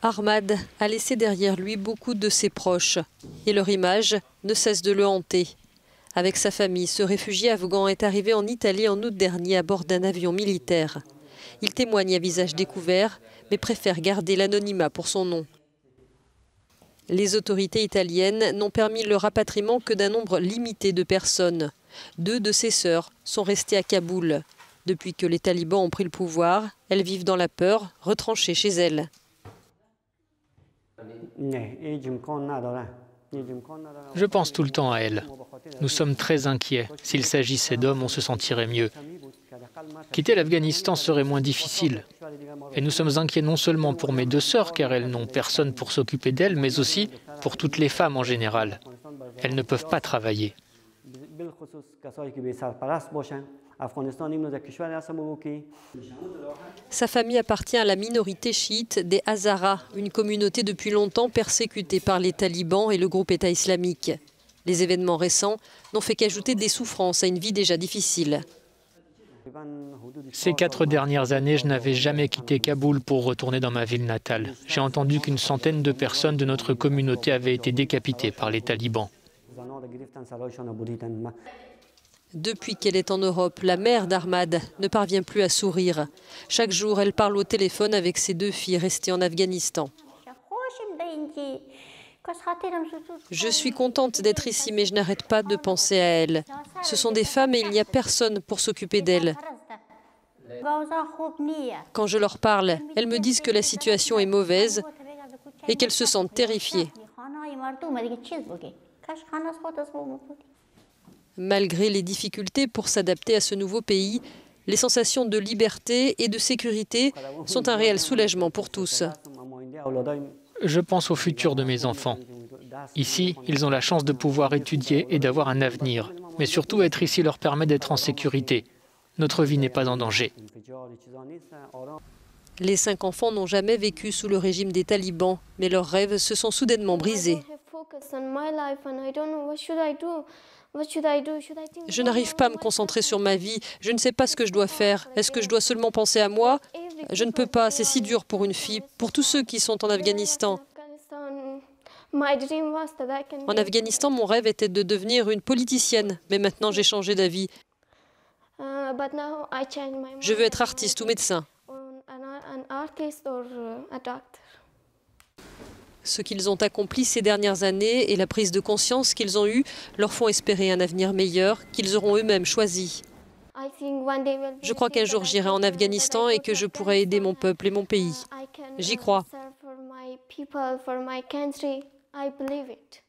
Ahmad a laissé derrière lui beaucoup de ses proches et leur image ne cesse de le hanter. Avec sa famille, ce réfugié afghan est arrivé en Italie en août dernier à bord d'un avion militaire. Il témoigne à visage découvert, mais préfère garder l'anonymat pour son nom. Les autorités italiennes n'ont permis le rapatriement que d'un nombre limité de personnes. 2 de ses sœurs sont restées à Kaboul. Depuis que les talibans ont pris le pouvoir, elles vivent dans la peur, retranchées chez elles. Je pense tout le temps à elle. Nous sommes très inquiets. S'il s'agissait d'hommes, on se sentirait mieux. Quitter l'Afghanistan serait moins difficile. Et nous sommes inquiets non seulement pour mes 2 sœurs, car elles n'ont personne pour s'occuper d'elles, mais aussi pour toutes les femmes en général. Elles ne peuvent pas travailler. Sa famille appartient à la minorité chiite des Hazaras, une communauté depuis longtemps persécutée par les talibans et le groupe État islamique. Les événements récents n'ont fait qu'ajouter des souffrances à une vie déjà difficile. Ces 4 dernières années, je n'avais jamais quitté Kaboul pour retourner dans ma ville natale. J'ai entendu qu'une centaine de personnes de notre communauté avaient été décapitées par les talibans. Depuis qu'elle est en Europe, la mère d'Ahmad ne parvient plus à sourire. Chaque jour, elle parle au téléphone avec ses 2 filles restées en Afghanistan. Je suis contente d'être ici, mais je n'arrête pas de penser à elles. Ce sont des femmes et il n'y a personne pour s'occuper d'elles. Quand je leur parle, elles me disent que la situation est mauvaise et qu'elles se sentent terrifiées. Malgré les difficultés pour s'adapter à ce nouveau pays, les sensations de liberté et de sécurité sont un réel soulagement pour tous. Je pense au futur de mes enfants. Ici, ils ont la chance de pouvoir étudier et d'avoir un avenir. Mais surtout, être ici leur permet d'être en sécurité. Notre vie n'est pas en danger. Les 5 enfants n'ont jamais vécu sous le régime des talibans, mais leurs rêves se sont soudainement brisés. Je n'arrive pas à me concentrer sur ma vie. Je ne sais pas ce que je dois faire. Est-ce que je dois seulement penser à moi? Je ne peux pas. C'est si dur pour une fille, pour tous ceux qui sont en Afghanistan. En Afghanistan, mon rêve était de devenir une politicienne, mais maintenant j'ai changé d'avis. Je veux être artiste ou médecin. Ce qu'ils ont accompli ces dernières années et la prise de conscience qu'ils ont eue leur font espérer un avenir meilleur qu'ils auront eux-mêmes choisi. Je crois qu'un jour j'irai en Afghanistan et que je pourrai aider mon peuple et mon pays. J'y crois. I believe it.